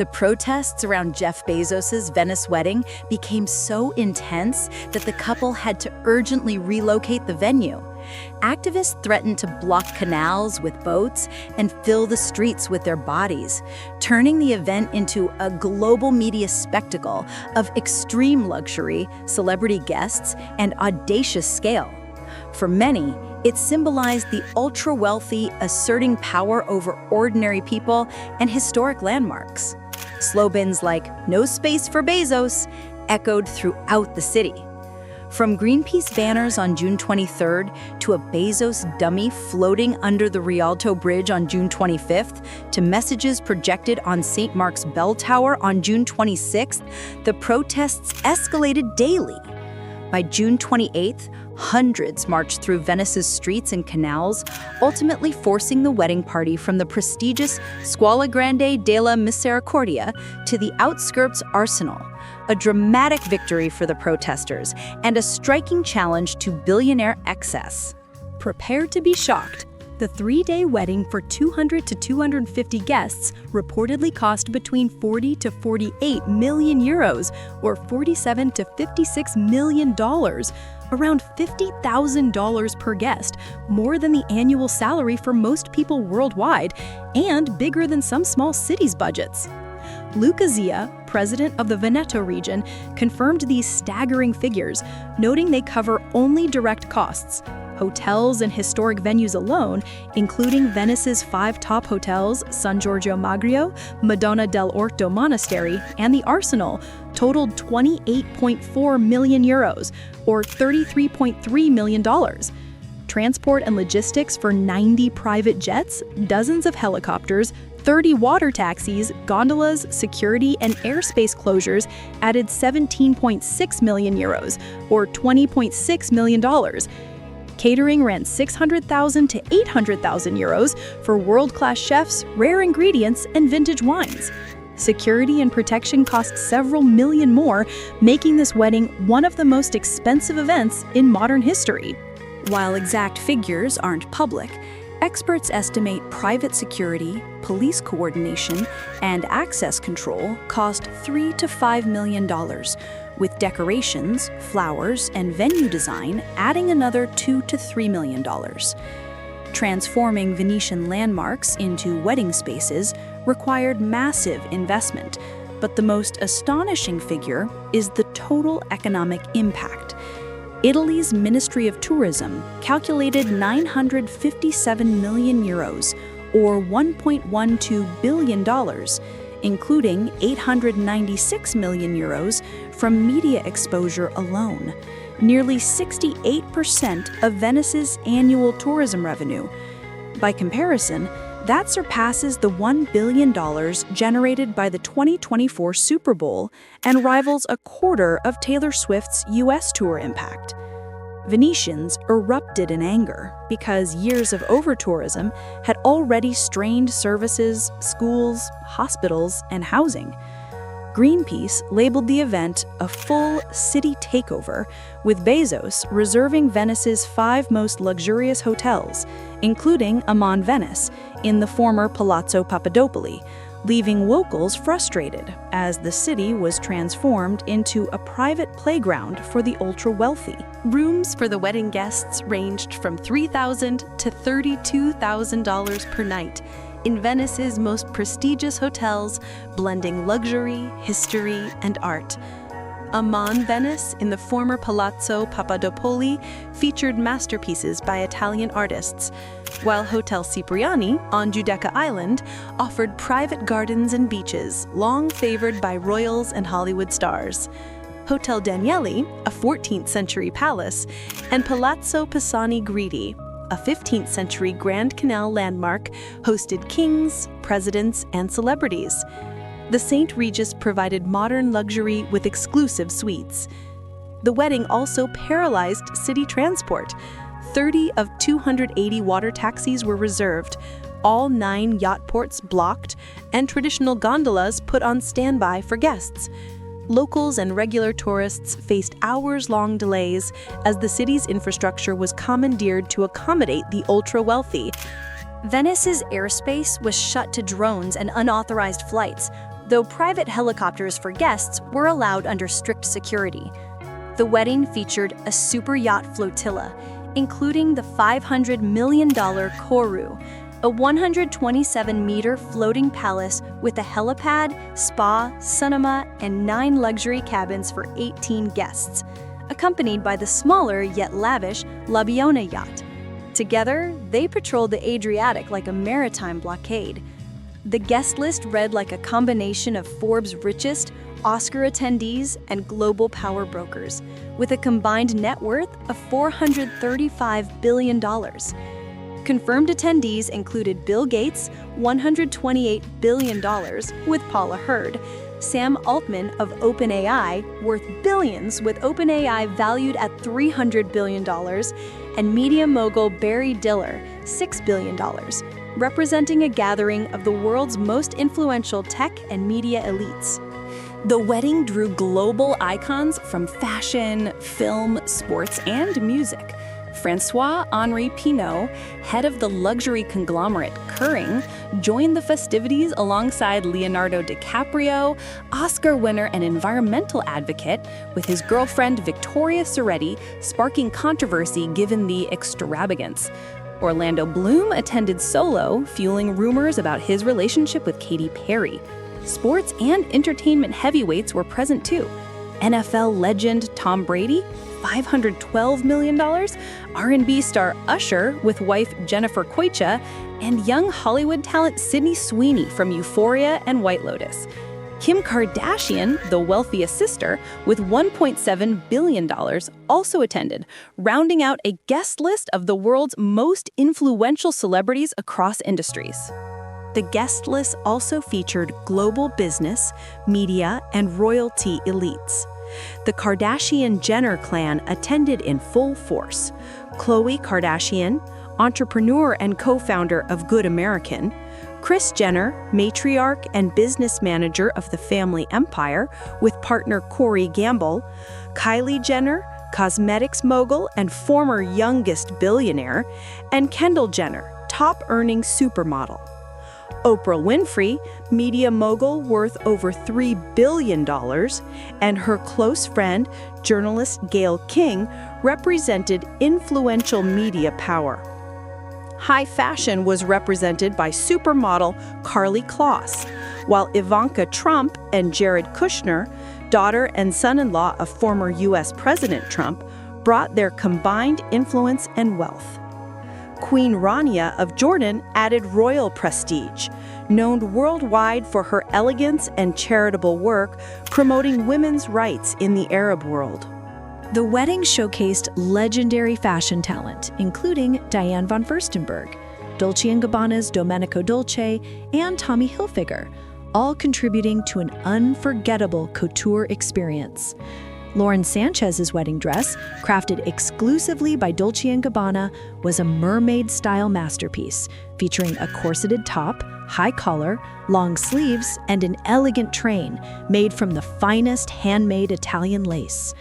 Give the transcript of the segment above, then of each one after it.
The protests around Jeff Bezos' Venice wedding became so intense that the couple had to urgently relocate the venue. Activists threatened to block canals with boats and fill the streets with their bodies, turning the event into a global media spectacle of extreme luxury, celebrity guests, and audacious scale. For many, it symbolized the ultra-wealthy asserting power over ordinary people and historic landmarks. Slogans like "No space for Bezos" echoed throughout the city. From Greenpeace banners on June 23rd to a Bezos dummy floating under the Rialto Bridge on June 25th to messages projected on St. Mark's Bell Tower on June 26th, the protests escalated daily. By June 28th, hundreds marched through Venice's streets and canals, ultimately forcing the wedding party from the prestigious Scuola Grande della Misericordia to the outskirts Arsenal, a dramatic victory for the protesters and a striking challenge to billionaire excess. Prepare to be shocked. The 3-day wedding for 200 to 250 guests reportedly cost between 40 to 48 million euros, or $47 to $56 million, around $50,000 per guest, more than the annual salary for most people worldwide, and bigger than some small cities' budgets. Luca Zia, president of the Veneto region, confirmed these staggering figures, noting they cover only direct costs. Hotels and historic venues alone, including Venice's 5 top hotels, San Giorgio Magrio, Madonna dell'Orto Monastery, and the Arsenal, totaled 28.4 million euros, or $33.3 million. Transport and logistics for 90 private jets, dozens of helicopters, 30 water taxis, gondolas, security, and airspace closures added 17.6 million euros, or $20.6 million. Catering ran 600,000 to 800,000 euros for world-class chefs, rare ingredients, and vintage wines. Security and protection cost several million more, making this wedding one of the most expensive events in modern history. While exact figures aren't public, experts estimate private security, police coordination, and access control cost $3 to $5 million, with decorations, flowers, and venue design adding another $2 to $3 million. Transforming Venetian landmarks into wedding spaces required massive investment, but the most astonishing figure is the total economic impact. Italy's Ministry of Tourism calculated 957 million euros, or $1.12 billion, including 896 million euros from media exposure alone, nearly 68% of Venice's annual tourism revenue. By comparison, that surpasses the $1 billion generated by the 2024 Super Bowl and rivals a quarter of Taylor Swift's US tour impact. Venetians erupted in anger because years of over-tourism had already strained services, schools, hospitals, and housing. Greenpeace labeled the event a full city takeover, with Bezos reserving Venice's 5 most luxurious hotels, including Aman Venice, in the former Palazzo Papadopoli, leaving locals frustrated as the city was transformed into a private playground for the ultra-wealthy. Rooms for the wedding guests ranged from $3,000 to $32,000 per night in Venice's most prestigious hotels, blending luxury, history, and art. Aman Venice, in the former Palazzo Papadopoli, featured masterpieces by Italian artists, while Hotel Cipriani on Giudecca Island offered private gardens and beaches, long favored by royals and Hollywood stars. Hotel Danieli, a 14th century palace, and Palazzo Pisani Gritti, a 15th century Grand Canal landmark, hosted kings, presidents, and celebrities. The St. Regis provided modern luxury with exclusive suites. The wedding also paralyzed city transport. 30 of 280 water taxis were reserved, all 9 yacht ports blocked, and traditional gondolas put on standby for guests. Locals and regular tourists faced hours-long delays as the city's infrastructure was commandeered to accommodate the ultra-wealthy. Venice's airspace was shut to drones and unauthorized flights, though private helicopters for guests were allowed under strict security. The wedding featured a super yacht flotilla, including the $500 million Koru, a 127-meter floating palace with a helipad, spa, cinema, and 9 luxury cabins for 18 guests, accompanied by the smaller yet lavish Leonardo yacht. Together, they patrolled the Adriatic like a maritime blockade. The guest list read like a combination of Forbes' richest, Oscar attendees, and global power brokers, with a combined net worth of $435 billion. Confirmed attendees included Bill Gates, $128 billion, with Paula Hurd, Sam Altman of OpenAI, worth billions with OpenAI valued at $300 billion, and media mogul Barry Diller, $6 billion, representing a gathering of the world's most influential tech and media elites. The wedding drew global icons from fashion, film, sports, and music. Francois-Henri Pinault, head of the luxury conglomerate Kering, joined the festivities alongside Leonardo DiCaprio, Oscar winner and environmental advocate, with his girlfriend Victoria Soretti sparking controversy given the extravagance. Orlando Bloom attended solo, fueling rumors about his relationship with Katy Perry. Sports and entertainment heavyweights were present too. NFL legend Tom Brady, $512 million, R&B star Usher with wife Jennifer Koicha, and young Hollywood talent Sydney Sweeney from Euphoria and White Lotus. Kim Kardashian, the wealthiest sister, with $1.7 billion, also attended, rounding out a guest list of the world's most influential celebrities across industries. The guest list also featured global business, media, and royalty elites. The Kardashian-Jenner clan attended in full force. Khloe Kardashian, entrepreneur and co-founder of Good American, Kris Jenner, matriarch and business manager of the family empire with partner Corey Gamble, Kylie Jenner, cosmetics mogul and former youngest billionaire, and Kendall Jenner, top-earning supermodel. Oprah Winfrey, media mogul worth over $3 billion, and her close friend, journalist Gayle King, represented influential media power. High fashion was represented by supermodel Karlie Kloss, while Ivanka Trump and Jared Kushner, daughter and son-in-law of former U.S. President Trump, brought their combined influence and wealth. Queen Rania of Jordan added royal prestige, known worldwide for her elegance and charitable work promoting women's rights in the Arab world. The wedding showcased legendary fashion talent, including Diane von Fürstenberg, Dolce & Gabbana's Domenico Dolce, and Tommy Hilfiger, all contributing to an unforgettable couture experience. Lauren Sanchez's wedding dress, crafted exclusively by Dolce & Gabbana, was a mermaid-style masterpiece, featuring a corseted top, high collar, long sleeves, and an elegant train made from the finest handmade Italian lace.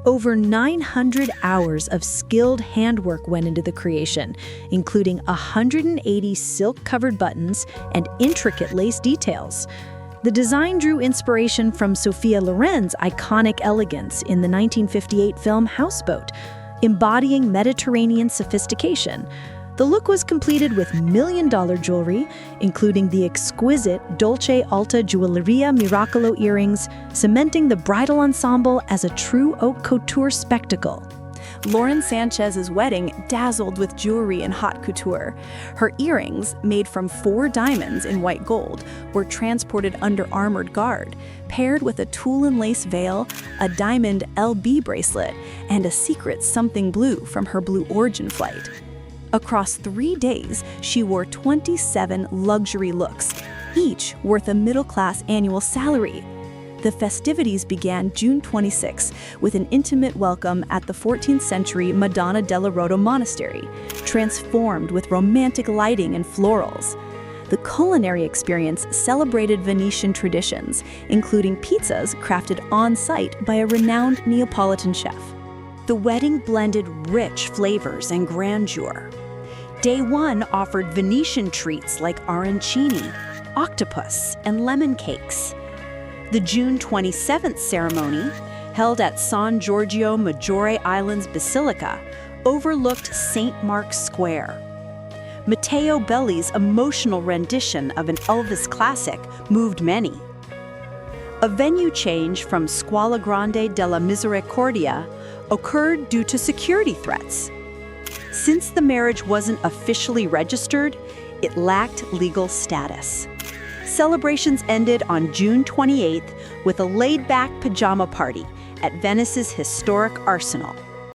Over 900 hours of skilled handwork went into the creation, including 180 silk-covered buttons and intricate lace details. The design drew inspiration from Sophia Loren's iconic elegance in the 1958 film Houseboat, embodying Mediterranean sophistication. The look was completed with million-dollar jewelry, including the exquisite Dolce Alta Joieria Miracolo earrings, cementing the bridal ensemble as a true haute couture spectacle. Lauren Sanchez's wedding dazzled with jewelry and haute couture. Her earrings, made from 4 diamonds in white gold, were transported under armored guard, paired with a tulle and lace veil, a diamond LB bracelet, and a secret something blue from her Blue Origin flight. Across 3 days, she wore 27 luxury looks, each worth a middle-class annual salary. The festivities began June 26 with an intimate welcome at the 14th century Madonna della Roto monastery, transformed with romantic lighting and florals. The culinary experience celebrated Venetian traditions, including pizzas crafted on-site by a renowned Neapolitan chef. The wedding blended rich flavors and grandeur. Day 1 offered Venetian treats like arancini, octopus, and lemon cakes. The June 27th ceremony, held at San Giorgio Maggiore Island's Basilica, overlooked St. Mark's Square. Matteo Belli's emotional rendition of an Elvis classic moved many. A venue change from Scuola Grande della Misericordia occurred due to security threats. Since the marriage wasn't officially registered, it lacked legal status. Celebrations ended on June 28th with a laid-back pajama party at Venice's historic arsenal.